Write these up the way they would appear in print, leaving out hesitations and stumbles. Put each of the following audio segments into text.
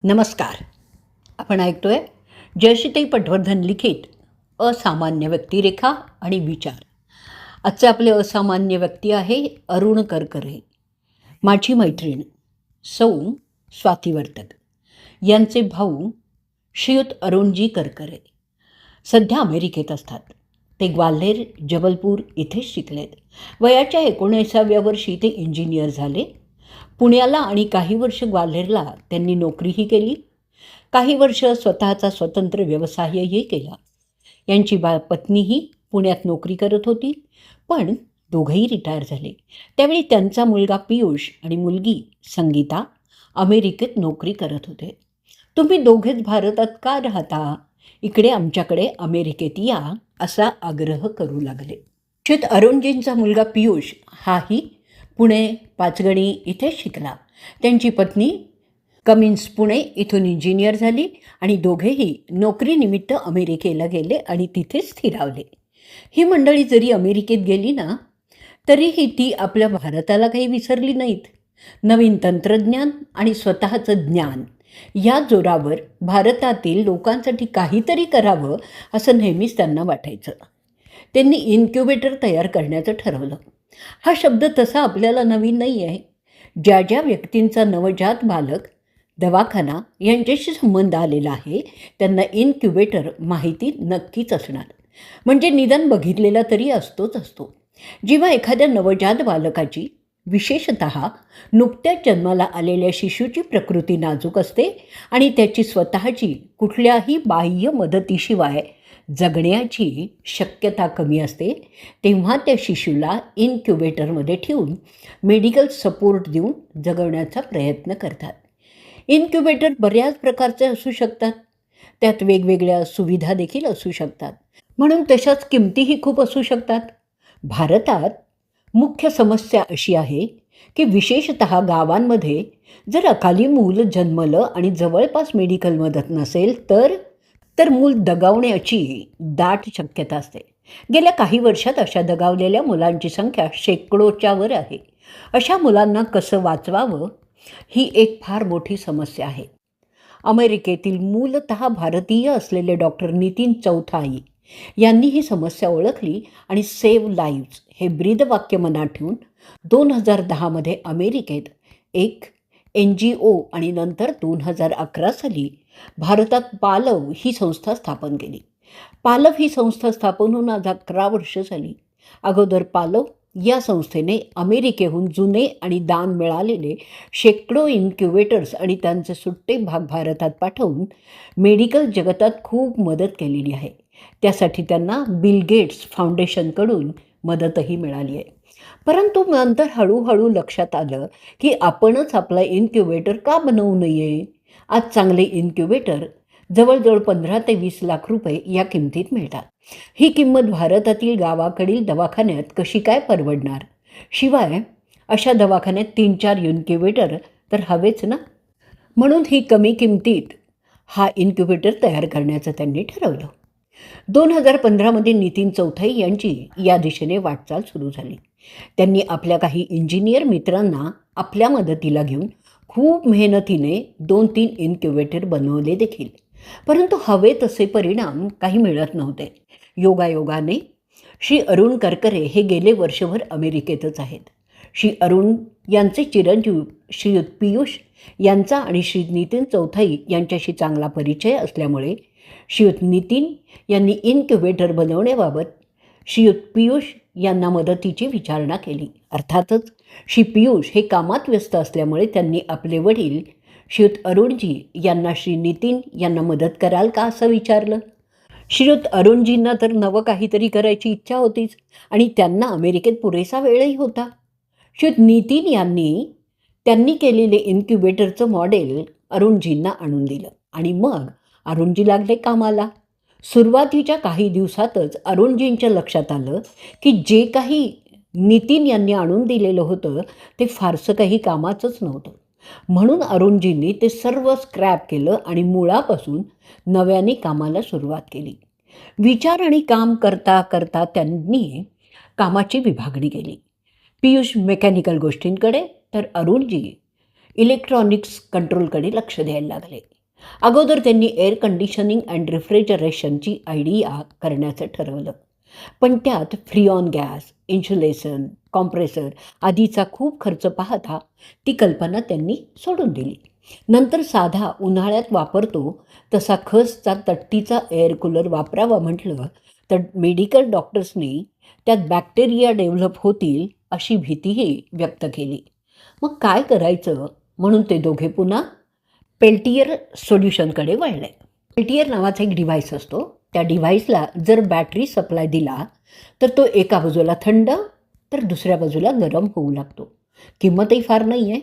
नमस्कार. आपण ऐकतोय जयश्रीताई पटवर्धन लिखित असामान्य व्यक्तिरेखा आणि विचार. आजचे आपले असामान्य व्यक्ती आहे अरुण करकरे. माझी मैत्रीण सौ स्वाती वर्तक यांचे भाऊ श्रीयुत अरुणजी करकरे सध्या अमेरिकेत असतात. ते ग्वाल्हेर जबलपूर इथेच शिकलेत. वयाच्या 19व्या वर्षी ते इंजिनियर झाले. पुण्याला आणि काही वर्ष ग्वाल्हेरला त्यांनी नोकरीही केली. काही वर्ष स्वतःचा स्वतंत्र व्यवसायही केला. यांची पत्नीही पुण्यात नोकरी करत होती, पण दोघंही रिटायर झाले. त्यावेळी त्यांचा मुलगा पियुष आणि मुलगी संगीता अमेरिकेत नोकरी करत होते. तुम्ही दोघेच भारतात का राहता? इकडे आमच्याकडे अमेरिकेत या, असा आग्रह करू लागले. श्रीयुत अरुणजींचा मुलगा पियुष हाही पुणे पाचगणी इथेच शिकला. त्यांची पत्नी कमिन्स पुणे इथून इंजिनियर झाली आणि दोघेही नोकरीनिमित्त अमेरिकेला गेले आणि तिथेच स्थिरावले. ही मंडळी जरी अमेरिकेत गेली ना, तरीही ती आपल्या भारताला काही विसरली नाहीत. नवीन तंत्रज्ञान आणि स्वतःचं ज्ञान या जोरावर भारतातील लोकांसाठी काहीतरी करावं असं नेहमीच त्यांना वाटायचं. त्यांनी इन्क्युबेटर तयार करण्याचं ठरवलं. हा शब्द तसा आपल्याला नवीन नाही आहे. ज्या ज्या व्यक्तींचा नवजात बालक, दवाखाना यांच्याशी संबंध आलेला आहे त्यांना इन्क्युबेटर माहिती नक्कीच असणार. म्हणजे निदान बघितलेला तरी असतो. जेव्हा एखाद्या नवजात बालकाची, विशेषतः नुकत्याच जन्माला आलेल्या शिशूची प्रकृती नाजूक असते आणि त्याची स्वतःची कुठल्याही बाह्य मदतीशिवाय जगण्याची शक्यता कमी असते, तेव्हा त्या शिशूला इन्क्युबेटरमध्ये ठेवून मेडिकल सपोर्ट देऊन जगवण्याचा प्रयत्न करतात. इन्क्युबेटर बऱ्याच प्रकारचे असू शकतात. त्यात वेगवेगळ्या सुविधा देखील असू शकतात. म्हणून तशाच किमतीही खूप असू शकतात. भारतात मुख्य समस्या अशी आहे की विशेषतः गावांमध्ये जर अकाली मूल जन्मलं आणि जवळपास मेडिकल मदत नसेल तर मूल दगावण्याची दाट शक्यता असते. गेल्या काही वर्षात अशा दगावलेल्या मुलांची संख्या शेकडोच्या वर आहे. अशा मुलांना कसं वाचवावं ही एक फार मोठी समस्या आहे. अमेरिकेतील मूलतः भारतीय असलेले डॉक्टर नितीन चौथाई यांनी ही समस्या ओळखली आणि सेव्ह लाईव्ज हे ब्रीदवाक्य मनात ठेवून 2010मध्ये अमेरिकेत एक NGO आणि नंतर 2011 साली भारतात पालव ही संस्था स्थापन केली. पालव ही संस्था स्थापन होऊन आज 11 वर्ष झाली. अगोदर पालव या संस्थेने अमेरिकेहून जुने आणि दान मिळालेले शेकडो इन्क्युबेटर्स आणि त्यांचे सुट्टे भाग भारतात पाठवून मेडिकल जगतात खूप मदत केलेली आहे. त्यासाठी त्यांना बिल गेट्स फाउंडेशनकडून मदतही मिळाली आहे. परंतु नंतर हळूहळू लक्षात आलं की आपणच आपला इन्क्युबेटर का बनवू नये. आज चांगले इन्क्युबेटर जवळजवळ 15 ते 20 लाख रुपये या किमतीत मिळतात. ही किंमत भारतातील गावाकडील दवाखान्यात कशी काय परवडणार? शिवाय अशा दवाखान्यात 3-4 इन्क्युबेटर तर हवेच ना. म्हणून ही कमी किमतीत हा इन्क्युबेटर तयार करण्याचं त्यांनी ठरवलं. 2015मध्ये नितीन चौथाई यांची या दिशेने वाटचाल सुरू झाली. त्यांनी आपल्या काही इंजिनियर मित्रांना आपल्या मदतीला घेऊन खूप मेहनतीने 2-3 इन्क्युबेटर बनवले देखील. परंतु हवे तसे परिणाम काही मिळत नव्हते. योगायोगाने श्री अरुण करकरे हे गेले वर्षभर अमेरिकेतच आहेत. श्री अरुण यांचे चिरंजीव श्रीयुत पियुष यांचा आणि श्री नितीन चौथाई यांच्याशी चांगला परिचय असल्यामुळे श्रीयुत नितीन यांनी इन्क्युबेटर बनवण्याबाबत श्रीयुत पियुष यांना मदतीची विचारणा केली. अर्थातच श्री पियुष हे कामात व्यस्त असल्यामुळे त्यांनी आपले वडील श्रीयुत अरुणजी यांना श्री नितीन यांना मदत कराल का असं विचारलं. श्रीयुत अरुणजींना तर नवं काहीतरी करायची इच्छा होतीच आणि त्यांना अमेरिकेत पुरेसा वेळही होता. श्रीयुत नितीन त्यांनी केलेले इन्क्युबेटरचं मॉडेल अरुणजींना आणून दिलं आणि मग अरुणजी लागले कामाला. सुरुवातीच्या काही दिवसातच अरुणजींच्या लक्षात आलं की जे काही नितीन यांनी आणून दिलेलं होतं ते फारसं काही कामाचंच नव्हतं. म्हणून अरुणजींनी ते सर्व स्क्रॅप केलं आणि मुळापासून नव्याने कामाला सुरुवात केली. विचार आणि काम करता करता त्यांनी कामाची विभागणी केली. पियुष मेकॅनिकल गोष्टींकडे तर अरुणजी इलेक्ट्रॉनिक्स कंट्रोलकडे लक्ष द्यायला लागले. अगोदर त्यांनी एअर कंडिशनिंग अँड रेफ्रिजरेशनची आयडिया करण्याचं ठरवलं, पण त्यात फ्रिऑन गॅस, इन्सुलेशन, कॉम्प्रेसर आदीचा खूप खर्च पाहता ती कल्पना त्यांनी सोडून दिली. नंतर साधा उन्हाळ्यात वापरतो तसा खसचा तट्टीचा एअर कूलर वापरावा म्हटलं तर मेडिकल डॉक्टर्सनी त्यात बॅक्टेरिया डेव्हलप होतील अशी भीतीही व्यक्त केली. मग काय करायचं म्हणून ते दोघे पुन्हा पेल्टियर सोल्युशनकडे वळले. पेल्टियर नावाचा एक डिव्हाइस असतो. त्या डिव्हाइसला जर बॅटरी सप्लाय दिला तर तो एका बाजूला थंड तर दुसऱ्या बाजूला गरम होऊ लागतो. किंमतही फार नाही आहे.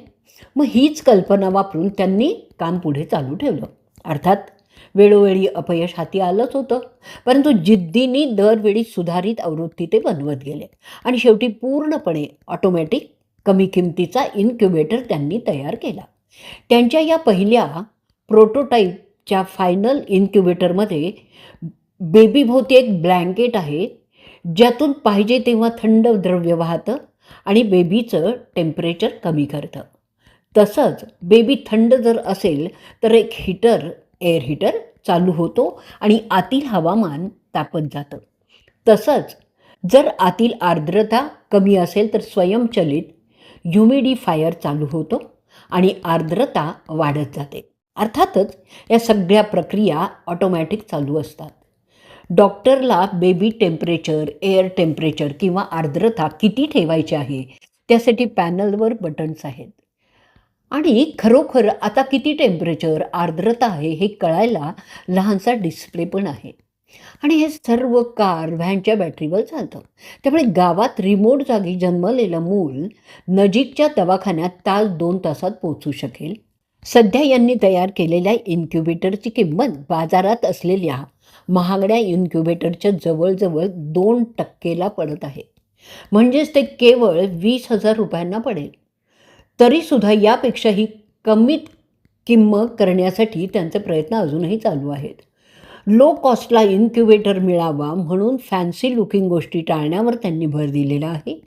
मग हीच कल्पना वापरून त्यांनी काम पुढे चालू ठेवलं. अर्थात वेळोवेळी अपयश हाती आलंच होतं, परंतु जिद्दीने दरवेळी सुधारित आवृत्ती ते बनवत गेले आणि शेवटी पूर्णपणे ऑटोमॅटिक कमी किमतीचा इन्क्युबेटर त्यांनी तयार केला. त्यांच्या या पहिल्या प्रोटोटाईपच्या फायनल इन्क्युबेटरमध्ये बेबीभोवती एक ब्लँकेट आहे, ज्यातून पाहिजे तेव्हा थंड द्रव्य वाहतं आणि बेबीचं टेम्परेचर कमी करतं. तसंच बेबी थंड जर असेल तर एक एअर हीटर चालू होतो आणि आतील हवामान तापत जातं. तसंच जर आतील आर्द्रता कमी असेल तर स्वयंचलित ह्युमिडिफायर चालू होतो आणि आर्द्रता वाढत जाते. अर्थातच या सगळ्या प्रक्रिया ऑटोमॅटिक चालू असतात. डॉक्टरला बेबी टेम्परेचर, एअर टेम्परेचर किंवा आर्द्रता किती ठेवायची आहे त्यासाठी पॅनलवर बटन्स आहेत आणि खरोखर आता किती टेम्परेचर, आर्द्रता आहे हे कळायला लहानसा डिस्प्ले पण आहे. आणि हे सर्व कार, व्हॅनच्या बॅटरीवर चालतं. त्यामुळे गावात रिमोट जागी जन्मलेलं मूल नजीकच्या दवाखान्यात तास 2 तासात पोहोचू शकेल. सध्या यांनी तयार केलेल्या इन्क्युबेटरची किंमत बाजारात असलेल्या महागड्या इन्क्युबेटरच्या जवळजवळ 2% पडत आहे. म्हणजेच ते केवळ 20,000 रुपयांना पडेल. तरीसुद्धा यापेक्षाही कमीत किंमत करण्यासाठी त्यांचे प्रयत्न अजूनही चालू आहेत. लो कॉस्टला इन्क्युबेटर मिळावा म्हणून फॅन्सी लुकिंग गोष्टी टाळण्यावर त्यांनी भर दिलेला आहे.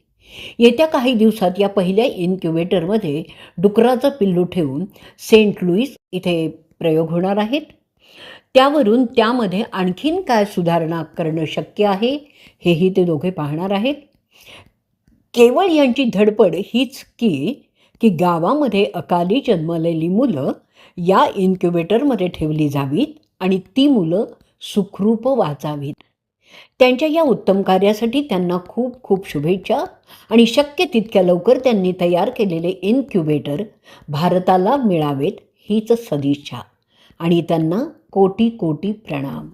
येत्या काही दिवसात या पहिल्या इन्क्युबेटरमध्ये डुकराचं पिल्लू ठेवून सेंट लुईस इथे प्रयोग होणार आहेत. त्यावरून त्यामध्ये आणखीन काय सुधारणा करणं शक्य आहे हेही ते दोघे पाहणार आहेत. केवळ यांची धडपड हीच की गावामध्ये अकाली जन्मलेली मुलं या इन्क्युबेटरमध्ये ठेवली जावीत आणि ती मुलं सुखरूप वाचावीत. त्यांच्या या उत्तम कार्यासाठी त्यांना खूप खूप शुभेच्छा आणि शक्य तितक्या लवकर त्यांनी तयार केलेले इन्क्युबेटर भारताला मिळावेत हीच सदिच्छा आणि त्यांना कोटी कोटी प्रणाम.